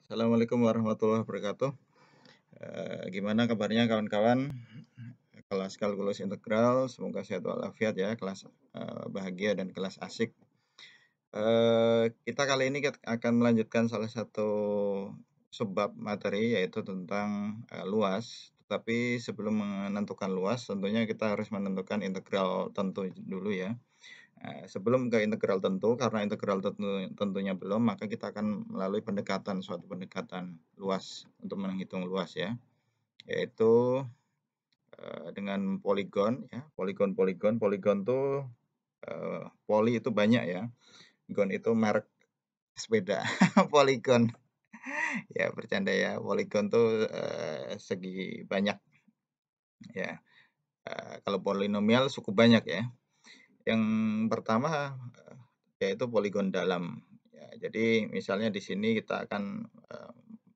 Assalamualaikum warahmatullahi wabarakatuh. Gimana kabarnya kawan-kawan? Kelas kalkulus integral, semoga sehat walafiat ya, kelas bahagia dan kelas asik. Kita kali ini akan melanjutkan salah satu subbab materi yaitu tentang luas. Tetapi sebelum menentukan luas, tentunya kita harus menentukan integral tentu dulu ya. Sebelum ke integral tentu, karena integral tentunya belum, maka kita akan melalui suatu pendekatan luas untuk menghitung luas ya, yaitu dengan poligon ya, poligon tuh poli itu banyak ya, gon itu merek sepeda, poligon ya, bercanda ya, poligon tuh segi banyak ya, kalau polinomial cukup banyak ya. Yang pertama yaitu poligon dalam. Ya, jadi misalnya di sini kita akan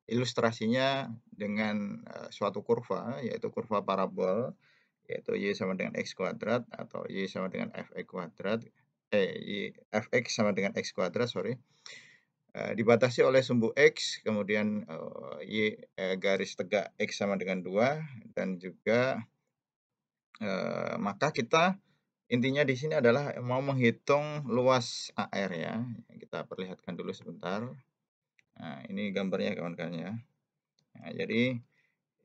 ilustrasinya dengan suatu kurva, yaitu kurva parabol, yaitu y sama dengan x kuadrat atau y sama dengan fx kuadrat, fx sama dengan x kuadrat, sorry. Dibatasi oleh sumbu x, kemudian garis tegak x sama dengan 2, dan juga maka kita intinya di sini adalah mau menghitung luas AR ya. Kita perlihatkan dulu sebentar. Nah, ini gambarnya kawan-kawan ya. Nah, jadi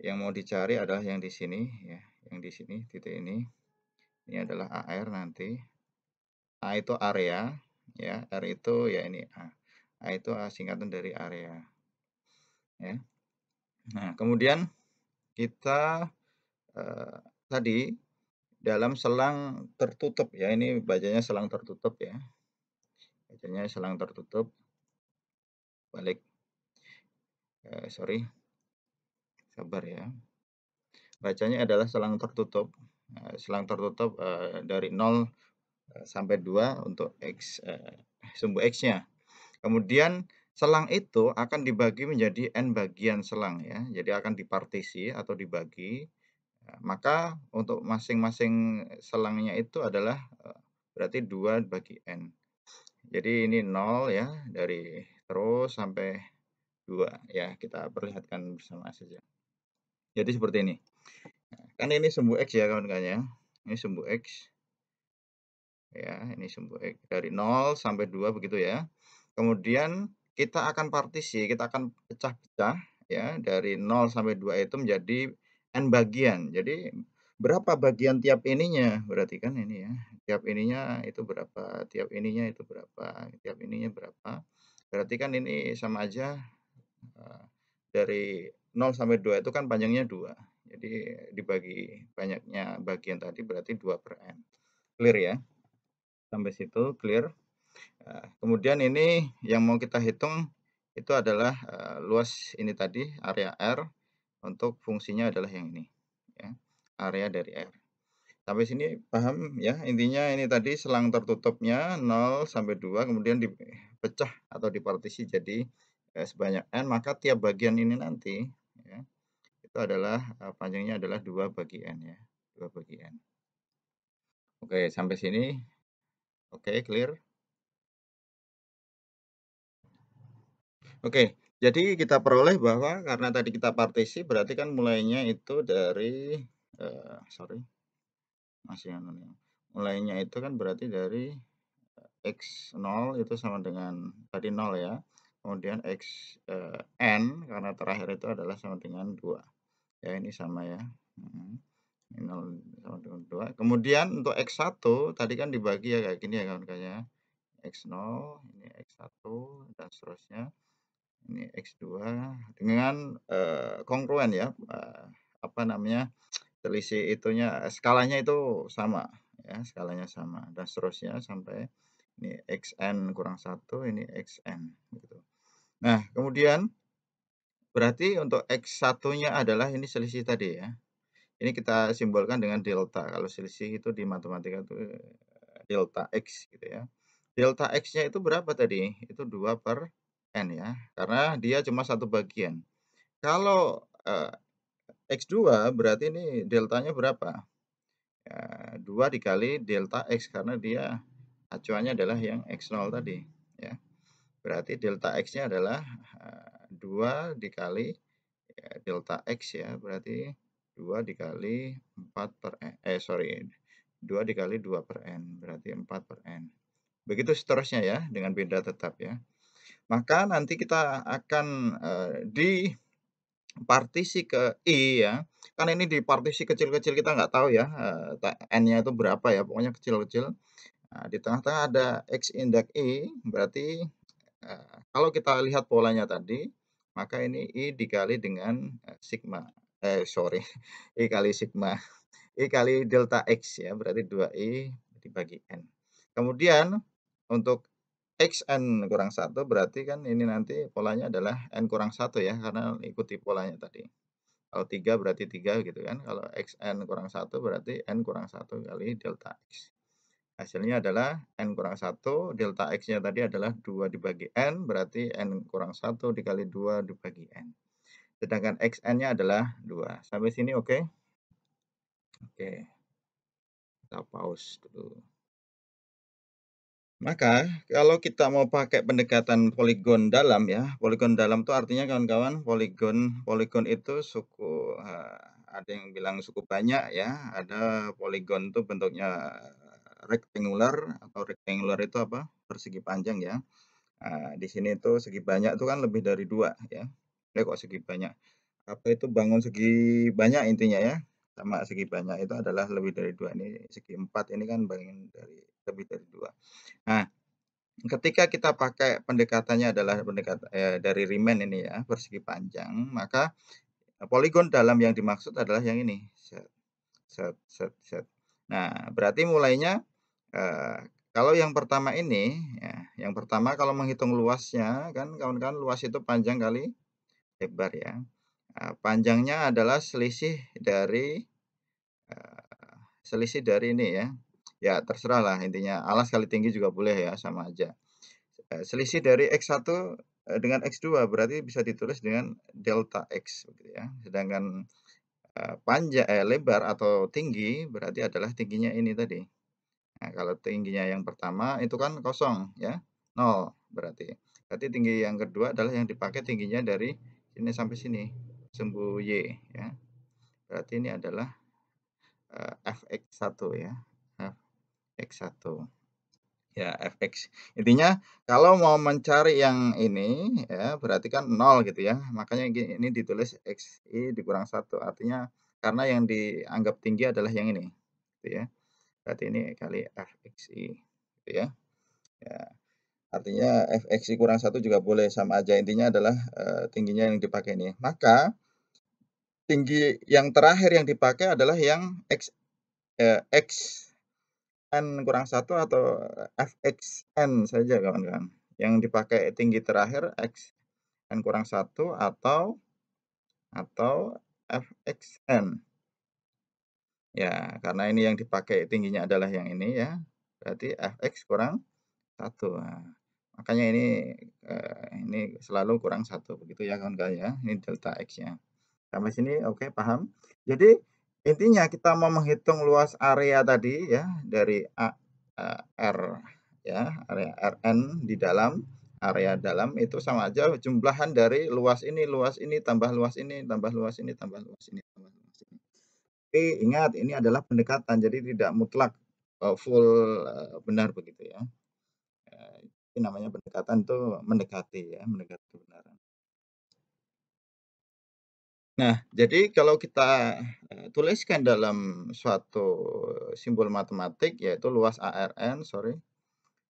yang mau dicari adalah yang di sini ya, yang di sini titik ini. Ini adalah AR nanti. A itu area ya, R itu ya ini A. A itu singkatan dari area ya. Nah, kemudian kita tadi dalam selang tertutup ya, ini bacanya selang tertutup ya. Bacanya selang tertutup. Balik. Sorry. Sabar ya. Bacanya adalah selang tertutup. Selang tertutup dari 0 sampai 2 untuk X, sumbu X-nya. Kemudian selang itu akan dibagi menjadi N bagian selang ya. Jadi akan dipartisi atau dibagi. Maka untuk masing-masing selangnya itu adalah berarti 2 bagi N. Jadi ini 0 ya, dari terus sampai 2 ya, kita perlihatkan bersama saja. Jadi seperti ini. Kan ini sumbu X ya kawan-kawan ya. Ini sumbu X. Ya, ini sumbu X dari 0 sampai 2 begitu ya. Kemudian kita akan partisi, kita akan pecah-pecah ya, dari 0 sampai 2 itu menjadi N bagian. Jadi berapa bagian tiap ininya? Berarti kan ini ya. Tiap ininya itu berapa? Tiap ininya itu berapa? Tiap ininya berapa? Berarti kan ini sama aja dari 0 sampai 2 itu kan panjangnya 2. Jadi dibagi banyaknya bagian tadi berarti 2 per N. Clear ya? Sampai situ clear. Kemudian ini yang mau kita hitung itu adalah luas ini tadi, area R, untuk fungsinya adalah yang ini ya, area dari R. Sampai sini paham ya? Intinya ini tadi selang tertutupnya 0 sampai 2 kemudian dipecah atau dipartisi jadi sebanyak N, maka tiap bagian ini nanti ya, itu adalah panjangnya adalah 2 bagi N ya, 2 bagi N. Oke, sampai sini oke, clear? Oke, jadi kita peroleh bahwa karena tadi kita partisi berarti kan mulainya itu dari sorry, masih anu nih. Mulainya itu kan berarti dari X0 itu sama dengan tadi 0 ya. Kemudian N karena terakhir itu adalah sama dengan 2. Ya, ini sama ya. Ini 0 sama dengan 2. Kemudian untuk X1 tadi kan dibagi ya kayak gini ya kawan-kawan ya. X0, ini X1 dan seterusnya. Ini X2 dengan kongruen ya, apa namanya, selisih itunya, skalanya itu sama ya, skalanya sama dan seterusnya sampai ini Xn kurang 1, ini Xn gitu. Nah, kemudian berarti untuk X1-nya adalah ini selisih tadi ya. Ini kita simbolkan dengan delta, kalau selisih itu di matematika itu delta X gitu ya. Delta X-nya itu berapa tadi? Itu 2 per N ya, karena dia cuma satu bagian. Kalau X2 berarti ini deltanya berapa? 2 dikali delta X karena dia acuannya adalah yang X0 tadi ya. Berarti delta X-nya adalah, 2 dikali, delta X ya, berarti 2 dikali 4 per sorry, 2 dikali 2 per N, berarti 4 per N. Begitu seterusnya ya, dengan beda tetap ya. Maka nanti kita akan, dipartisi ke I ya, kan ini di partisi kecil-kecil kita nggak tahu ya, N-nya itu berapa ya, pokoknya kecil-kecil. Nah, di tengah-tengah ada X index I, berarti, kalau kita lihat polanya tadi, maka ini I dikali dengan, sigma, sorry, I kali sigma, I kali delta X ya, berarti 2I dibagi N. Kemudian untuk Xn kurang satu berarti kan ini nanti polanya adalah N kurang satu ya, karena ikuti polanya tadi. Kalau 3 berarti 3 gitu kan, kalau Xn kurang satu berarti N kurang satu kali delta X. Hasilnya adalah N kurang satu, delta X-nya tadi adalah 2 dibagi N, berarti N kurang satu dikali 2 dibagi N. Sedangkan Xn-nya adalah 2. Sampai sini oke? Oke, kita pause dulu. Maka kalau kita mau pakai pendekatan poligon dalam ya, poligon dalam itu artinya kawan-kawan poligon poligon itu suku, ada yang bilang suku banyak ya, ada poligon itu bentuknya rectangular atau rectangular itu apa, persegi panjang ya. Di sini itu segi banyak itu kan lebih dari 2 ya. Kok segi banyak, apa itu bangun segi banyak intinya ya, sama segi banyak itu adalah lebih dari 2, ini segi 4 ini kan bangun dari lebih dari 2. Nah, ketika kita pakai pendekatannya adalah dari Riemann ini ya, persegi panjang, maka poligon dalam yang dimaksud adalah yang ini, set set set set. Nah, berarti mulainya, kalau yang pertama ini ya, yang pertama kalau menghitung luasnya kan kawan-kawan luas itu panjang kali lebar ya. Panjangnya adalah selisih dari ini ya, ya terserahlah intinya alas kali tinggi juga boleh ya, sama aja. Selisih dari X1, dengan X2 berarti bisa ditulis dengan delta X gitu ya. Sedangkan, lebar atau tinggi berarti adalah tingginya ini tadi. Nah, kalau tingginya yang pertama itu kan kosong ya, 0 berarti. Berarti tinggi yang kedua adalah yang dipakai tingginya dari sini sampai sini, sumbu Y ya. Berarti ini adalah, Fx1 ya, Fx1. Ya, Fx. Intinya kalau mau mencari yang ini ya, berarti kan 0 gitu ya. Makanya ini ditulis Xi dikurang 1. Artinya karena yang dianggap tinggi adalah yang ini, gitu ya. Berarti ini kali Fxi, gitu ya. Ya, artinya Fxi kurang 1 juga boleh, sama aja. Intinya adalah, tingginya yang dipakai ini. Maka tinggi yang terakhir yang dipakai adalah yang X N kurang satu atau Fxn saja kawan-kawan. Yang dipakai tinggi terakhir Xn kurang satu atau Fxn. Ya, karena ini yang dipakai tingginya adalah yang ini ya, berarti Fx kurang satu. Nah, makanya ini selalu kurang satu begitu ya kawan-kawan ya, ini delta X-nya. Sampai sini oke, paham? Jadi intinya kita mau menghitung luas area tadi ya dari R ya, area Rn di dalam area dalam itu sama aja jumlahan dari luas ini tambah luas ini tambah luas ini tambah luas ini tambah luas ini. Tapi ingat ini adalah pendekatan jadi tidak mutlak full benar begitu ya. Itu namanya pendekatan itu mendekati ya, mendekati kebenaran. Nah, jadi kalau kita, tuliskan dalam suatu simbol matematik yaitu luas ARN, sorry,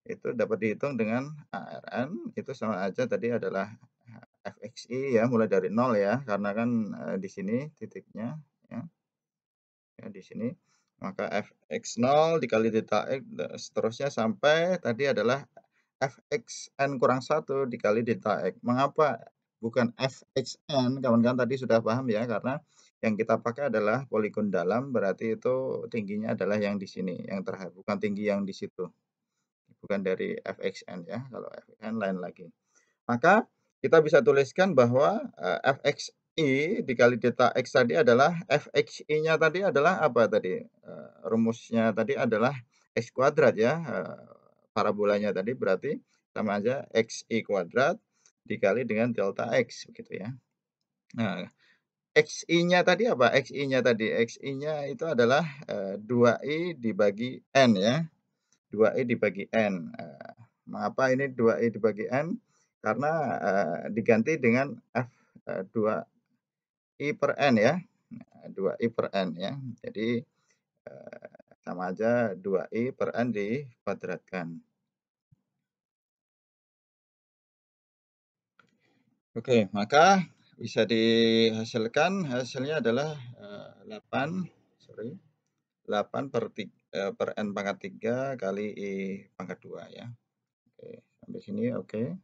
itu dapat dihitung dengan ARN itu sama aja tadi adalah, Fxi ya mulai dari 0 ya karena kan, di sini titiknya ya, di sini. Maka Fx0 dikali delta X seterusnya sampai tadi adalah Fxn kurang satu dikali delta X. Mengapa bukan Fxn? Kawan-kawan tadi sudah paham ya, karena yang kita pakai adalah poligon dalam, berarti itu tingginya adalah yang di sini, yang terakhir, bukan tinggi yang di situ. Bukan dari Fxn ya, kalau Fxn lain lagi. Maka kita bisa tuliskan bahwa, Fxi dikali delta X tadi adalah Fxi-nya tadi adalah apa tadi, rumusnya tadi adalah X kuadrat ya, parabolanya tadi berarti sama aja XI kuadrat dikali dengan delta X, begitu ya. Nah, XI-nya tadi apa? XI-nya tadi, XI-nya itu adalah, 2I dibagi N ya, 2I dibagi N. Mengapa ini 2I dibagi N? Karena, diganti dengan F, 2I per N ya, 2I per N ya. Jadi, sama aja 2I per N dikuadratkan. Oke, maka bisa dihasilkan, hasilnya adalah, 8 sorry, 8 per N pangkat 3 kali I pangkat 2 ya. Oke, sampai sini oke.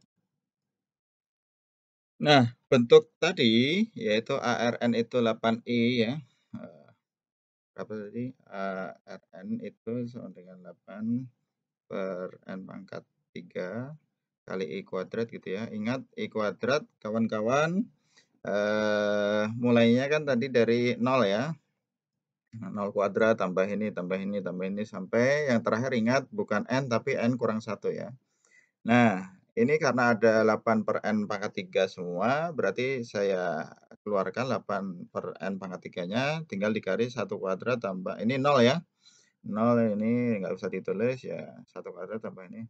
Nah, bentuk tadi yaitu ARN itu 8I ya, eee, berapa tadi? ARN itu sama dengan 8 per N pangkat 3 kali I kuadrat gitu ya. Ingat I kuadrat kawan-kawan, mulainya kan tadi dari 0 ya. 0 kuadrat tambah ini tambah ini tambah ini sampai yang terakhir ingat bukan N tapi N kurang 1 ya. Nah, ini karena ada 8 per N pangkat 3 semua, berarti saya keluarkan 8 per N pangkat 3-nya, tinggal dikali 1 kuadrat tambah ini 0 ya, 0 ini nggak usah ditulis ya, 1 kuadrat tambah ini.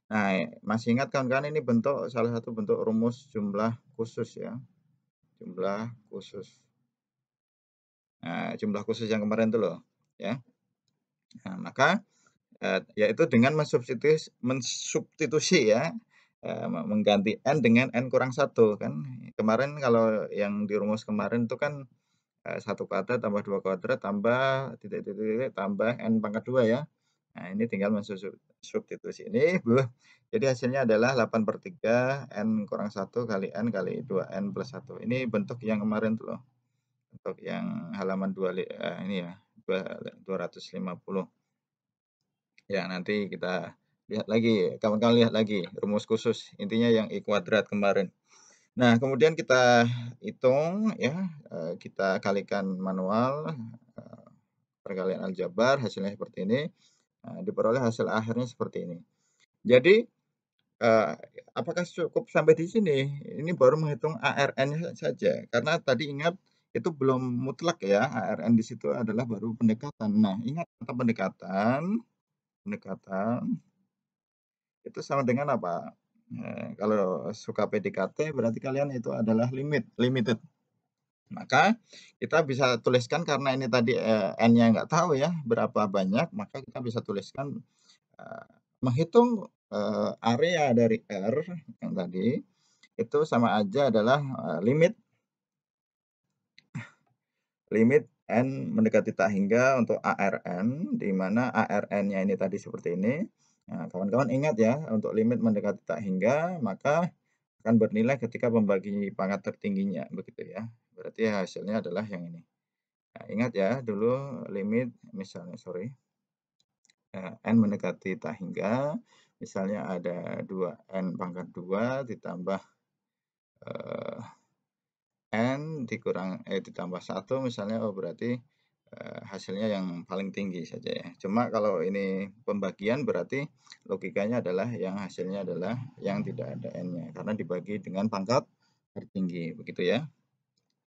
Nah, masih ingat kawan-kawan ini bentuk salah satu bentuk rumus jumlah khusus ya, jumlah khusus. Nah, jumlah khusus yang kemarin itu loh, ya. Nah, maka yaitu dengan mensubstitusi ya, mengganti N dengan N kurang 1 kan. Kemarin kalau yang di rumus kemarin itu kan, 1 kuadrat tambah 2 kuadrat tambah titik, titik, titik, tambah N pangkat 2 ya. Nah ini tinggal substitusi ini jadi hasilnya adalah 8/3 N kurang 1 kali N kali 2N plus 1. Ini bentuk yang kemarin tuh loh, bentuk yang halaman ini ya, 250. Ya, nanti kita lihat lagi, kawan-kawan lihat lagi rumus khusus, intinya yang I kuadrat kemarin. Nah, kemudian kita hitung ya, kita kalikan manual, perkalian aljabar, hasilnya seperti ini, diperoleh hasil akhirnya seperti ini. Jadi, eee, apakah cukup sampai di sini? Ini baru menghitung ARN-nya saja, karena tadi ingat itu belum mutlak ya, ARN di situ adalah baru pendekatan. Nah, ingat kata pendekatan, pendekatan itu sama dengan apa? Kalau suka PDKT berarti kalian itu adalah limited. Maka kita bisa tuliskan karena ini tadi, N-nya nggak tahu ya berapa banyak, maka kita bisa tuliskan, eee, menghitung, area dari R yang tadi, itu sama aja adalah, limit limit N mendekati tak hingga untuk ARN, di mana ARN-nya ini tadi seperti ini. Nah, kawan-kawan ingat ya, untuk limit mendekati tak hingga, maka akan bernilai ketika membagi pangkat tertingginya, begitu ya. Berarti hasilnya adalah yang ini. Nah, ingat ya, dulu limit misalnya sorry, N mendekati tak hingga, misalnya ada 2N pangkat 2 ditambah, eee N ditambah 1 misalnya, oh berarti, hasilnya yang paling tinggi saja ya. Cuma kalau ini pembagian berarti logikanya adalah yang hasilnya adalah yang tidak ada N-nya, karena dibagi dengan pangkat tertinggi, begitu ya.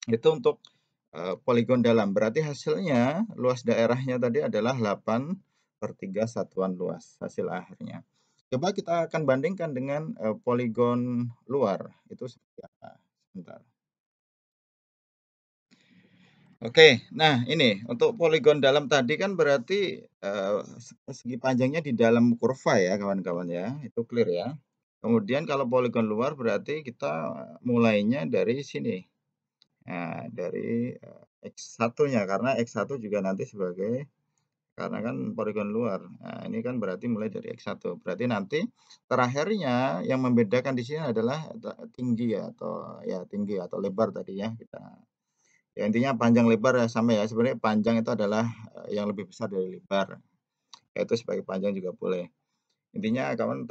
Itu untuk, poligon dalam, berarti hasilnya luas daerahnya tadi adalah 8/3 satuan luas, hasil akhirnya. Coba kita akan bandingkan dengan, poligon luar, itu seperti apa? Sebentar. Oke, nah ini untuk poligon dalam tadi kan berarti, segi panjangnya di dalam kurva ya kawan-kawan ya, itu clear ya. Kemudian kalau poligon luar berarti kita mulainya dari sini, nah dari, X1-nya karena X1 juga nanti sebagai karena kan poligon luar. Nah ini kan berarti mulai dari X1, berarti nanti terakhirnya yang membedakan di sini adalah tinggi tinggi atau lebar tadi ya kita. Ya intinya panjang lebar ya sama ya, sebenarnya panjang itu adalah, yang lebih besar dari lebar, yaitu sebagai panjang juga boleh. Intinya kawan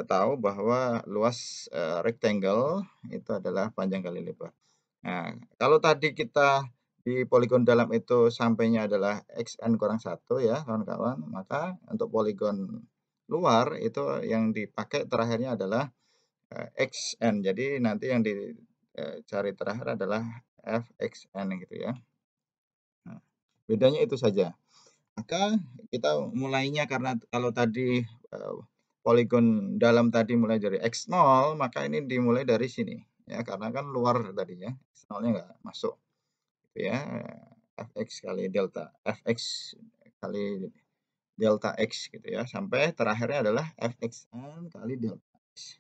tahu bahwa luas, rectangle itu adalah panjang kali lebar. Nah, kalau tadi kita di poligon dalam itu sampainya adalah XN kurang 1 ya kawan-kawan, maka untuk poligon luar itu yang dipakai terakhirnya adalah, XN. Jadi nanti yang dicari terakhir adalah FXN gitu ya. Nah, bedanya itu saja. Maka kita mulainya karena kalau tadi, poligon dalam tadi mulai dari X0, maka ini dimulai dari sini ya, karena kan luar tadinya, X0-nya nggak masuk gitu ya, Fx kali delta Fx kali delta X gitu ya, sampai terakhirnya adalah Fxn kali delta X.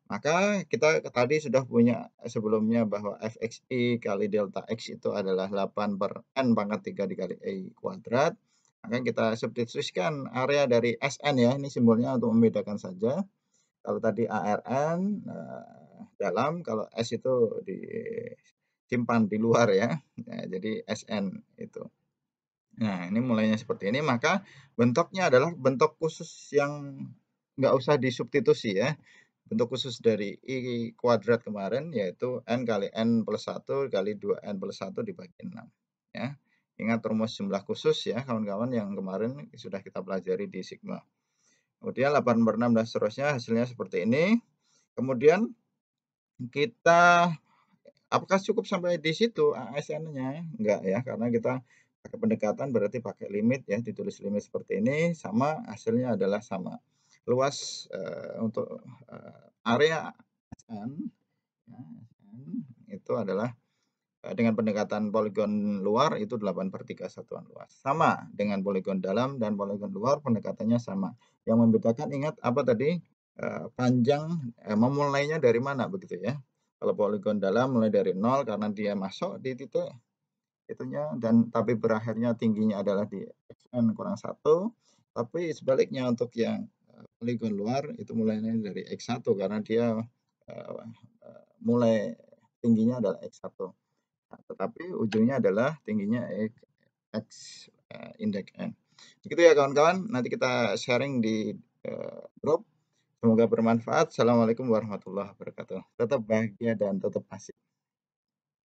Maka kita tadi sudah punya sebelumnya bahwa Fxi kali delta X itu adalah 8/n pangkat 3 dikali I kuadrat. Maka kita substitusikan area dari Sn ya, ini simbolnya untuk membedakan saja. Kalau tadi ARN dalam, kalau S itu disimpan di luar ya. Nah, jadi Sn itu. Nah, ini mulainya seperti ini, maka bentuknya adalah bentuk khusus yang nggak usah disubstitusi ya. Bentuk khusus dari I kuadrat kemarin yaitu N kali N plus 1 kali 2N+1 dibagi 6 ya. Ingat rumus jumlah khusus ya kawan-kawan yang kemarin sudah kita pelajari di sigma. Kemudian 8/6 dan seterusnya hasilnya seperti ini. Kemudian kita apakah cukup sampai di situ ASN-nya? Enggak ya, karena kita pakai pendekatan berarti pakai limit ya, ditulis limit seperti ini, sama hasilnya adalah sama. Luas untuk area SN, ya, SN itu adalah dengan pendekatan poligon luar itu 8/3 satuan luas. Sama dengan poligon dalam dan poligon luar pendekatannya sama. Yang membedakan ingat apa tadi? Panjang memulainya dari mana begitu ya. Kalau poligon dalam mulai dari 0 karena dia masuk di titik itunya dan tapi berakhirnya tingginya adalah di xn kurang 1. Tapi sebaliknya untuk yang poligon luar itu mulainya dari x1 karena dia mulai tingginya adalah x1. Nah, tetapi ujungnya adalah tingginya X indeks N. Begitu ya kawan-kawan, nanti kita sharing di grup. Semoga bermanfaat. Assalamualaikum warahmatullahi wabarakatuh. Tetap bahagia dan tetap asik.